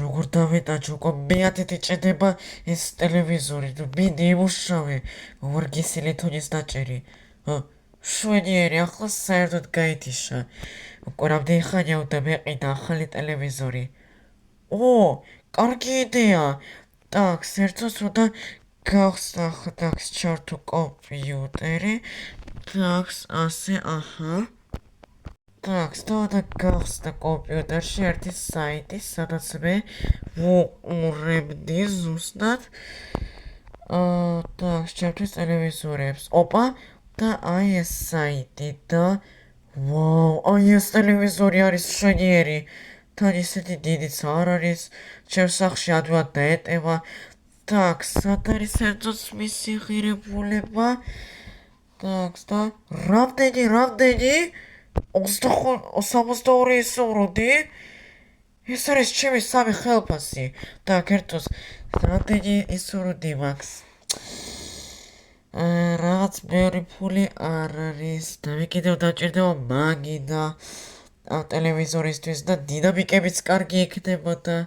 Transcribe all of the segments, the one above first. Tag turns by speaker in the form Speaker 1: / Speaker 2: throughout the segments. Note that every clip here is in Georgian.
Speaker 1: როგორ დავეტაჯო, უკვე მეათეთი ჭედება ეს ტელევიზორი, მინდი იმუშავე, ვარგისი ლითონის დაჭერი. შვენიერი, ახლა საერთოდ გაითიშა. უკვე რამდენი ხანია უნდა მეყიდა ახალი ტელევიზორი. ო, კარგი იდეა. Так, საერთოდ უნდა გავხსნა, так, ჩართო კომპიუტერი. Так, ასე, აჰა. Так, უნდა გავხსნა კომპიუტერში ერთი საიტი, სადაც მე ვუყურებდი ზუსტად. Так, ჩემთვის ტელევიზორებს. ოპა, და აი ეს საიტი და ვაუ, აი ეს ტელევიზორი არის შვენიერი. თან ისეთი დიდიც არ არის. ჩემს სახლში ადვილად დაეტევა. Так, სად არის საერთოდ მისი ღირებულება? Так, და რამდენი? 62 ისურვდი? ეს არის ჩემი სამი ხელფასი. Так, ერთოს რამდენი ისურვდი მაქვს? რაღაც ბევრი ფული არ არის და მე კიდევ დაჭირდება მაგიდა ტელევიზორისთვის და დინამიკებიც კარგი იქნებოდა.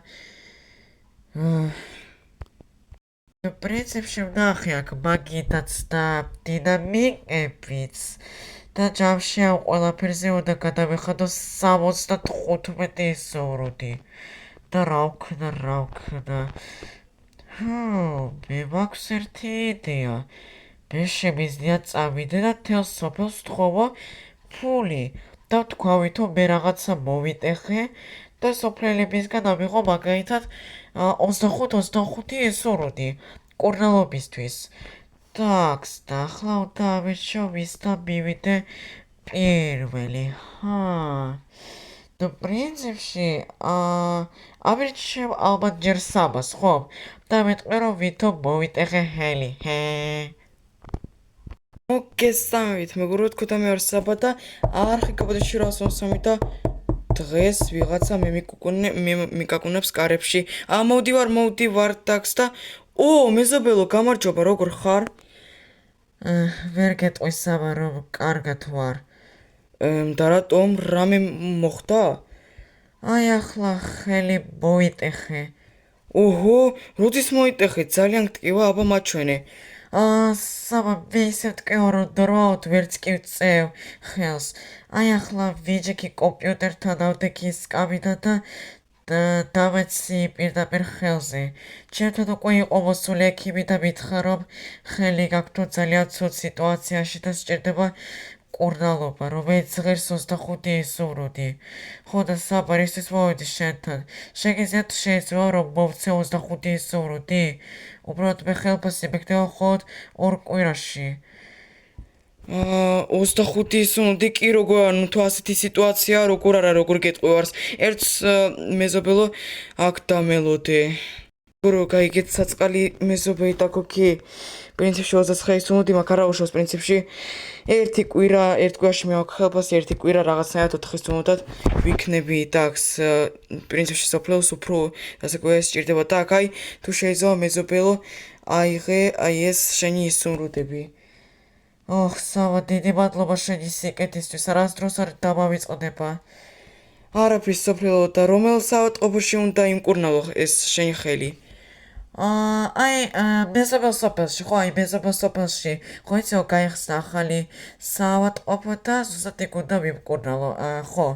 Speaker 1: პრინციპში ვნახე აქ მაგიდაც და დინამიკებიც და ჯამში ამ ყველაფერზე უნდა გადავეხადო 75 ისურვდი. და რა ვქნა? მე მაქვს ერთი იდეა. მე შემიძლია წავიდე და თელ სოფელს ვთხოვო ფული და ვთქვავითო მე რაღაცა მოვიტეხე და სოფლელებისგან ამიღო მაგალითად 25 ისურვდი კურნალობისთვის. Так, და ახლა უნდა ამირჩიო ვის და მივიდე პირველი. და პრინციპში ამირჩევ ალბათ ჯერ საბას, ხო? და მეტყვი რომ ვითომ მოვიტეხე ჰელი. მოგესალმებით, მეგობრებო, თქვენ მე ვარ საბა და არხი კაბოდეში რასონსამი და დღეს ვიღაცა მე მიკაკუნებს კარებში. მოვდივარ ტაქს და მეზობელო, გამარჯობა, როგორ ხარ? ვერ გეტყვი საბა, რომ კარგად ვარ. და რატომ რამე მოხდა? აი ახლა ხელი მოიტეხე. ოჰო, როდის მოიტეხე? ძალიან გტკივა, აბა მაჩვენე. საბა, მე ისე ვტკივა, რომ დროად ვერც კი ვწევ ხელს. აი ახლა ვიჯექი კომპიუტერთან ავდექი სკამიდან და დავეცი პირდაპირ ხელზე. ჩემთან უკვე იყო მოსული ექიმი და მითხრა, რომ ხელი გაქვთ თუ ძალიან ცუდ სიტუაციაში და სჭირდება კურნალობა, რომელიც ღირს 25 ისურვდი. ხო და საბა,ისთვის მოვედი შენთან. შეიძლება რომ მოვცე 25 ისურვდი? უბრალოდ მე ხელფასი მიგდება მხოლოდ 2 კვირაში. 25 ისურვდი კი როგორ, თუ ასეთი სიტუაცია როგორ არა, როგორ გეტყვევარს. ერთს მეზობელო აქ დამელოდე. რო გაიგეთ საწყალი მეზობელი და გოგი პრინციპში 29 ისურვდი მაგ არა უშავს პრინციპში. ერთი კვირაში მე მაქვს ხელფასი, ერთი კვირა რაღაცნაირად 4 ისურვდათ ვიქნები ტაქს პრინციპში სოფლოს უფრო ასე გვეს სჭირდება და აი თუ შეიძლება მეზობელო აიღე აი ეს შენი ისურვდები. საბა, დიდი მადლობა შენი სიკეთისთვის, არასდროს არ დამავიწყდება. არაფრის სოფლო და რომელ საავადმყოფოში უნდა იმკურნალო ეს შენი ხელი? აი, მეზობელ სოფელში, ხო იცი რომ გაიხსნა ახალი საავადმყოფო და ზუსტად იქ უნდა ვიმკურნალო, ხო.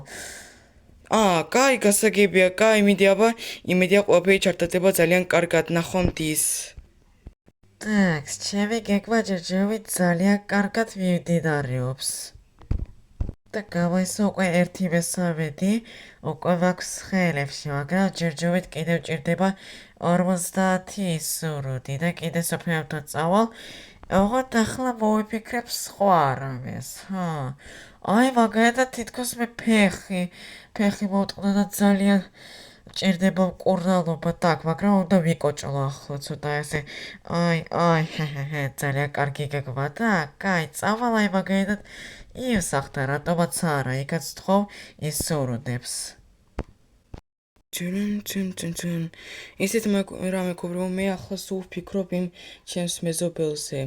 Speaker 1: კაი, გასაგებია, კაი, იმედია ყველაფერი ჩართდება ძალიან კარგად, ნახვამდის. Так, ჩემი გეგმა ჯერჯერობით ძალიან კარგად მიმდინარეობს. და გავაისო უკვე 1/3 უკვე მაქვს ხელებში, მაგრამ ჯერჯერობით კიდევ ჭირდება 50 ისურვდი და კიდე სოფლთან წავალ. ოღონდ ახლა მოვიფიქრებ სხვა რამეს, აი მაგალითად თითქოს მე ფეხი მოვტყდა და ძალიან ჭირდება მკურნალობა, так, მაგრამ უნდა ვიკოჭლო ახლა ცოტა ესე. აი, ძალიან კარგი გეგმა და კაი, წავალ აი მაგალითად იმ სახლთან, რატომაც არა, იქაც ვთხოვ ისურვდებს. ისეთ რა მეგობრებო, მე ახლა სულ ვფიქრობ იმ ჩემს მეზობელზე.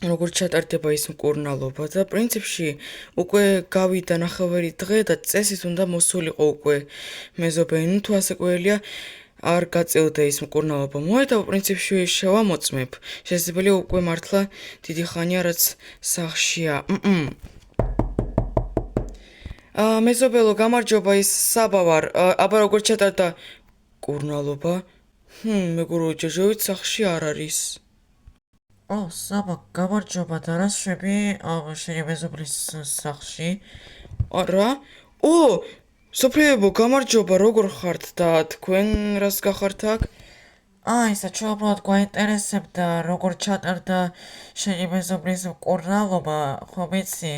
Speaker 1: როგორ ჩატარდება ის მკურნალობა და პრინციპში უკვე გავიდა ნახევარი დღე და წესით უნდა მოსულიყო უკვე მეზობელი. თუ ასე ყველია არ გაწევდა ის მკურნალობა. მოედა პრინციპში შევამოწმებ. შესაძლებელია უკვე მართლა დიდი ხანია რაც სახლშია. მეზობელო, გამარჯობა, ის საბა ვარ. აბა როგორ ჩატარდა მკურნალობა? მეგობრო, ჯერჯერობით სახლში არ არის.
Speaker 2: საბა, გამარჯობა და რა შვები შენი მეზობლის სახლში?
Speaker 1: რა? სოფრიებო, გამარჯობა, როგორ ხართ და თქვენ რას გახართ აქ?
Speaker 2: ისა ჩაუბრალოდ გვაინტერესებდა როგორ ჩატარდა შენი მეზობლის მკურნალობა, ხო ვიცი?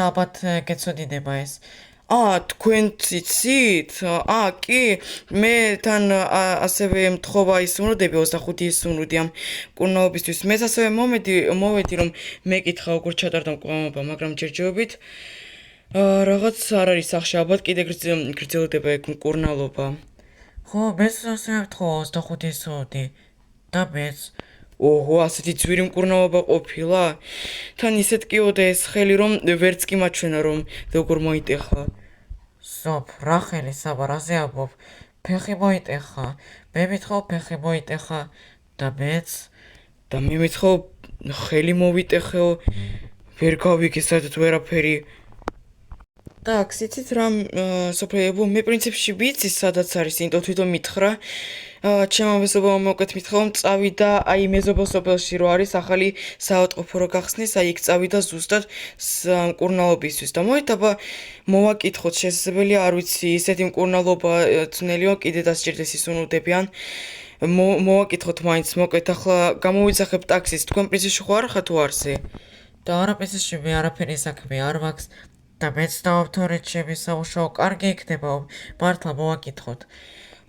Speaker 2: ალბათ გეცოდინება ეს.
Speaker 1: თქვენ ციცით? კი, მე თან ასევე მთხოვა ისუნოდები 25 ისუნოდი ამ მკურნალობისთვის. მეც ასევე მოვედი რომ მეკითხა როგორ ჩატარდა მკურნალობა, მაგრამ ჯერჯერობით რაღაც არ არის სახში, ალბათ კიდე გრძელდება ეგ მკურნალობა.
Speaker 2: ხო, მეც ასევე ვთხოვა 25 ისუნოდი და მეც.
Speaker 1: ასეთი ძვირი მკურნალობა ყოფილა? თან ისეთ კიოდა ეს ხელი რომ ვერც კი მაჩვენა რომ როგორ მოიტეხა.
Speaker 2: რა ხელი საბა, რაზე ამბობ? ფეხი მოიტეხა. მე მithხოვ ფეხი მოიტეხა და მეც.
Speaker 1: და მე მithხოვ ხელი მოვიტეხეო. ვერ გავიგე საერთოდ ვერაფერი. Так, იცით რა, სოფრიებო, მე პრინციპში ვიცი სადაც არის, იმიტომ თვითონ მითხრა. ჩემმა მეზობელმა მოკეთ მითხრა რომ წავიდა აი მეზობელ სოფელში რო არის ახალი საავადმყოფო რო გახსნის, აი იქ წავიდა ზუსტად მკურნალობისთვის და მოიტაბა მოვაკითხოთ, შესაძლებელია არ ვიცი, ისეთი მკურნალობა ძნელია, კიდე დასჭირდეს ისუნოდებიან. მოვაკითხოთ მაინც, მოკეთ ახლა გამოვიძახებ ტაქსის, თქვენ პრინციპში ხო არ ხართ უარზე?
Speaker 2: და არა პრინციპში მე არაფერი საქმე არ მაქვს. და მეც დავთორეთ ჩემი სამუშაო კარგი იქნება, მართლა მოვაკითხოთ.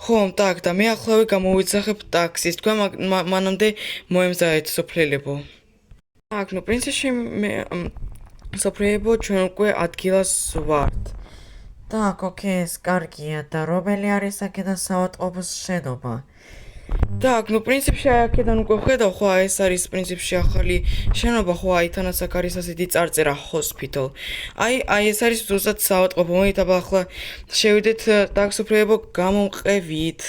Speaker 1: ხო, так, და მე ახლავე გამოვიძახებ ტაქსის, თქვენ მანამდე მოემზადეთ სოფლელებო. так, პრინციპში მე სოფლელებო ჩვენ უკვე ადგილას ვართ.
Speaker 2: так, ოკეი, ეს კარგია და რომელი არის აქედან საავადმყოფოს შენობა?
Speaker 1: так, პრინციპში აქედან უკვე ხედავ, ხო, ეს არის პრინციპში ახალი შენობა, ხო, თანაც აქ არის ასეთი წარწერა hospital. აი ეს არის ზუსტად საავადმყოფო. მოიტაბა ახლა შევიდეთ ტაქსოფრიებო გამომყევით.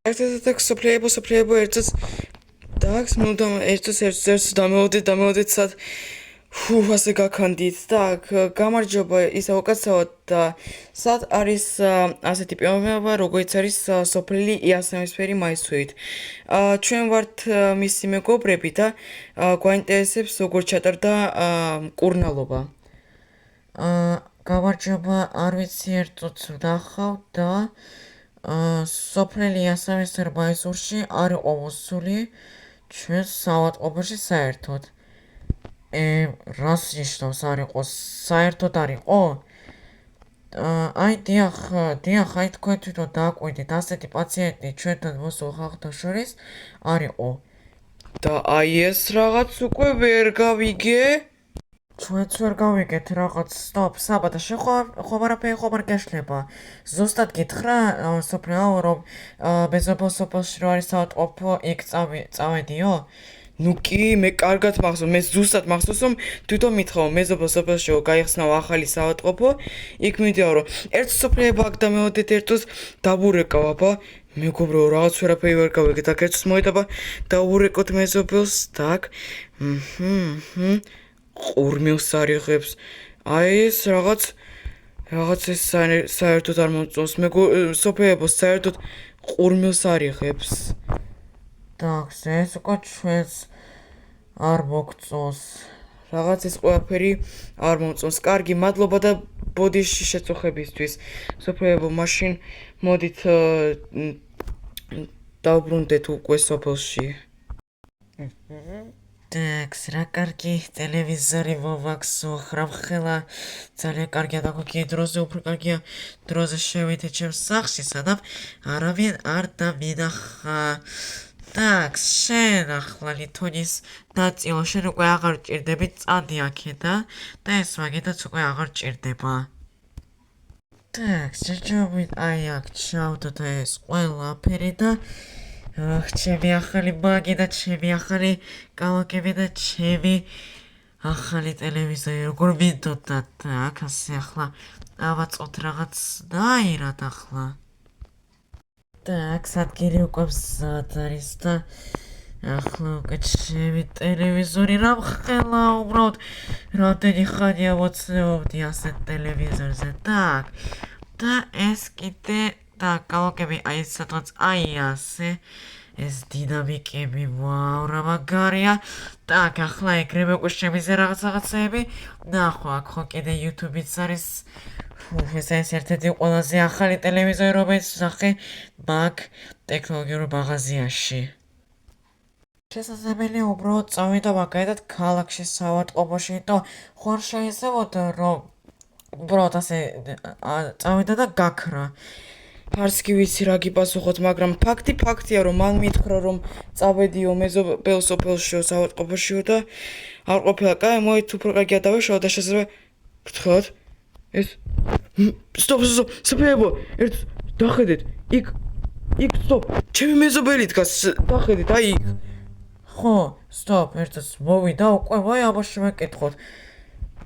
Speaker 1: ერთ სოფრიებო ერთს ტაქს ერთს დამეოდეთ სად ასე გაქანდით. так, გამარჯობა, ისა უკაცრავად და სად არის ასეთი პიროვნება, როგორც არის სოფლელი იასამნისფერი მაისურით. ჩვენ ვართ მისი მეგობრები და გვაინტერესებს როგორ ჩატარდა მკურნალობა.
Speaker 2: გამარჯობა, არ ვიცი ერთ წუთს ვნახავ და სოფლელი იასამნისფერ მაისურში არ იყო მოსული ჩვენ საავადმყოფოში საერთოდ. რას ნიშნავს არ იყო? საერთოდ არ იყო? დიახ, აი თქვენ თვითონ დააკვირდით, ასეთი პაციენტი ჩვენთან მოსულ ხალხთა შორის არ იყო.
Speaker 1: და აი ეს რაღაც უკვე ვერ გავიგე?
Speaker 2: ჩვენც ვერ გავიგეთ რაღაც. სტოპ, საბა და ხომ არაფერი ხომ არ გეშლება. ზუსტად გითხრა სოფრაო რომ მეზობელ სოფელში რო არის საავადმყოფო, იქ წავედიო? ნუ კი, მე კარგად მახსოვს, მე ზუსტად მახსოვს რომ თვითონ მithხოვ მეზობელ სოფელში გაიხსნაო ახალი საავადმყოფო, იქ მიდიაო. ერთ სოფლიება აქ დამეოდეთ ერთს დაბურეკავ, აბა მეგობრო, რაღაც ვერაფერი ვერ გავიგე, და ერთს მოიტაბა დაურეკოთ მეზობელს, так. ყურმილს არიღებს. აი ეს რაღაც ეს საერთოდ არ მომწონს. სოფლიებო საერთოდ ყურმილს არიღებს. так, ეს უკვე ჩვენს არ მოგწონს.
Speaker 1: რაღაც ეს ყველაფერი არ მომწონს. კარგი, მადლობა და ბოდიში შეწუხებისთვის. სოფლიებო, მაშინ მოდით დავბრუნდეთ უკვე სოფელში.
Speaker 2: так, რა კარგი ტელევიზორი მოვაქსო, ხრამხელა, ძალიან კარგია და გოგი დროზე უფრო კარგია. დროზე შევიდე ჩემს სახლში, სადაც არავინ არ დამინახა. так, შენ ახლა ლითონის ნაწილო, შენ უკვე აღარ ჭირდები წადი აქედან და ეს მაგითაც უკვე აღარ ჭირდება. так, ჯერჯერობით აი აქ ჩავდოთ ეს ყველაფერი და ჩემი ახალი მაგი და ჩემი ახალი კალოკები და ჩემი ახალი ტელევიზორი როგორ მინდოდა так ასე ახლა ავაწყოთ რაღაც დაირად ახლა так სადგერი უკვე მზად არის და ახლა უკვე ჩემი ტელევიზორი რამხელა უბრალოდ რამდენი ხანია მოცნებობდი ასეთ ტელევიზორზე так და ეს კიდე და კალოკები აი სადღაც აი ასე ეს დინამიკები ვაუ რა მაგარია так ახლა ეკრება უკვე შემიზე რაღაცები ნახო აქ ხო კიდე YouTube-იც არის ეს ერთ-ერთი ყველაზე ახალი ტელევიზორი რომელიც სახე მაგ ტექნოლოგიურ მაღაზიაში შესაძლებელია უბრალოდ წავიდა მაგალითად ქალაქში საავადმყოფოში და ხوار შეიძლება რომ უბრალოდ ასე წავიდა და გაქრა
Speaker 1: არც კი ვიცი რა გიპასუხოთ, მაგრამ ფაქტია, რომ მან მითხრა, რომ წავედიო მეზობელ სოფელშიო საავადმყოფოშიო და არ ყოფილა კაი, მოით უფრო კარგი ადავეშაო და შესაძლოა გთხოვთ ეს სტოპ, საფეებო, ერთ დახედეთ, იქ სტოპ, ჩემი მეზობელი დგას, დახედეთ, აი იქ
Speaker 2: ხო, სტოპ, ერთს მოვიდა უკვე, ვაი, აბაში მეკითხოთ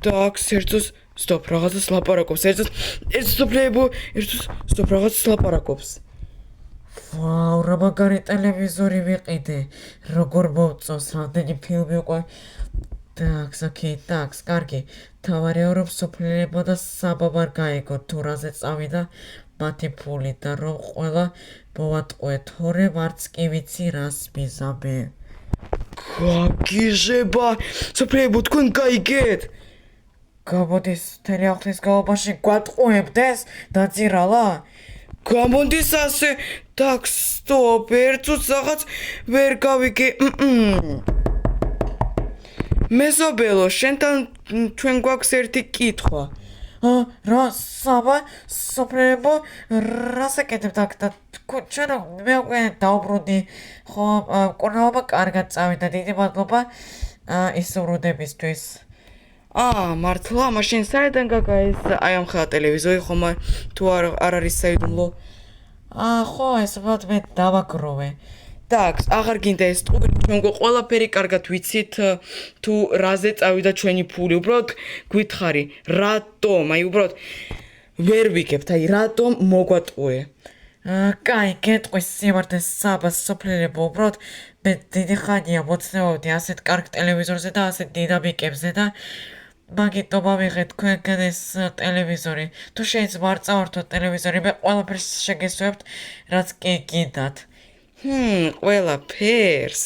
Speaker 1: და აქ ერთს სტოპ, რაღაცას ლაპარაკობს, ერთ სტოპლებო, სტოპ, რაღაცას ლაპარაკობს.
Speaker 2: ვაუ, რა მაგარი ტელევიზორი ვიყიდე. როგორ მოვწონს, რამდენი ფილმი უკვე. ტაქს, ოკეი, ტაქს, კარგი. თავარია რომ სოფლელებო და საბაბ არ გაიგო თუ რაზე წავიდა მათი ფული და რომ ყველა მოვატყუე, თორემ არც კი ვიცი რას მიზაბე.
Speaker 1: გაგიჟება, სოფლეებო, თქვენ გაიგეთ?
Speaker 2: გამოდის მთელი ახლის განმავლობაში გვატყუებდეს დაძირალა?
Speaker 1: გამოდის ასე, так, სტოპ, ერთს რაღაც ვერ გავიგე. მეზობელო, შენთან ჩვენ გვაქვს ერთი კითხვა.
Speaker 2: რა საბა, სოფლელებო, რას ეკეთებთ აქ და ჩვენ მე უკვე დაუბრუნდი, ხო, მკურნალობა კარგად წავიდა, დიდი მადლობა ისურვებისთვის.
Speaker 1: მართლა, მაშინ საიდან გაგა ეს აი ამ ხა ტელევიზორი ხომ თუ არ არის საიდუმლო?
Speaker 2: ხო, ეს ვთქვათ მე დავაგროვე.
Speaker 1: так, აღარ გინდა ეს ტყუილი, ჩვენ ყველაფერი კარგად ვიცით თუ რაზე წავიდა ჩვენი ფული. უბრალოდ გითხარი, რატომ? აი უბრალოდ ვერ ვიგებთ, აი რატომ მოგვატყუე?
Speaker 2: კაი, გეტყვის სიმართლე საბას სოფლელებო, უბრალოდ მე დიდი ხანია მოცნებობდი ასეთ კარგ ტელევიზორზე და ასეთ დინამიკებზე და მაგიტომ ავიღეთ თქვენგან ეს ტელევიზორი. თუ შეიძლება არ წავართოთ ტელევიზორი, მე ყველაფერს შეგესვევთ, რაც კი გინდათ.
Speaker 1: ყველაფერს.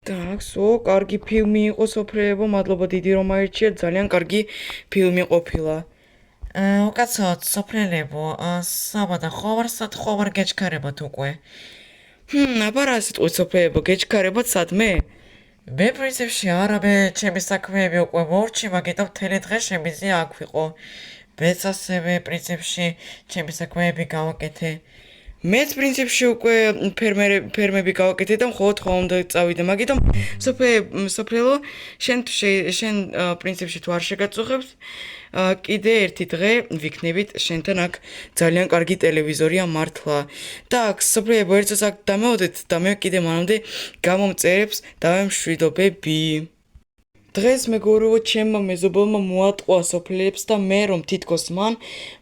Speaker 1: так, კარგი ფილმი იყო სოფლეებო, მადლობა დიდი რომ აირჩიეთ, ძალიან კარგი ფილმი ყოფილა.
Speaker 2: უკაცრავად სოფლელებო, საბა და ხო ვარ გეჩქარებათ უკვე.
Speaker 1: აბა რა სიტყვით სოფლეებო, გეჩქარებათ სადმე?
Speaker 2: მე პრინციპში არა, მე ჩემი საქმეები უკვე მორჩი, მაგიტომ მთელი დღე შემიძლია აქ ვიყო. მეც ასევე პრინციპში ჩემი საქმეები გავაკეთე.
Speaker 1: მეც პრინციპში უკვე ფერმები გავაკეთე და მხოლოდ ხომ უნდა წავიდე, მაგიტომ სოფლეებო, შენ პრინციპში თუ არ შეგაწუხებთ, კიდე ერთი დღე ვიქნებით შენთან აქ ძალიან კარგი ტელევიზორია მართლა. так, სოფლეებო, ერთს აქ დამეოდეთ და მე კიდე მანამდე გამომწერებს დავემშვიდობები. დღეს მეგობრებო, ჩემმა მეზობელმა მოატყვა სოფლებს და მე რომ თითქოს მან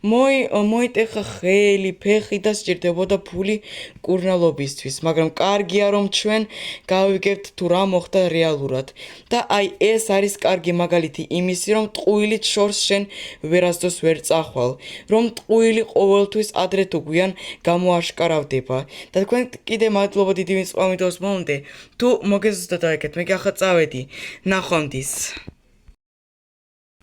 Speaker 1: მოიტეხა ხელი, ფეხი და სჭირდებოდა ფული მკურნალობისთვის, მაგრამ კარგია რომ ჩვენ გავიგებთ თუ რა მოხდა რეალურად. და აი ეს არის კარგი მაგალითი იმისი, რომ ტყუილით შორს შენ ვერასდროს ვერ წახვალ, რომ ტყუილი ყოველთვის ადრე თუ გვიან გამოაშკარავდება. და თქვენ კიდე მადლობა დიდი მის ყავმიდოს მომდე, თუ მოგეზრდათ აიქეთ, მე ახლა წავედი. ნახვამდის.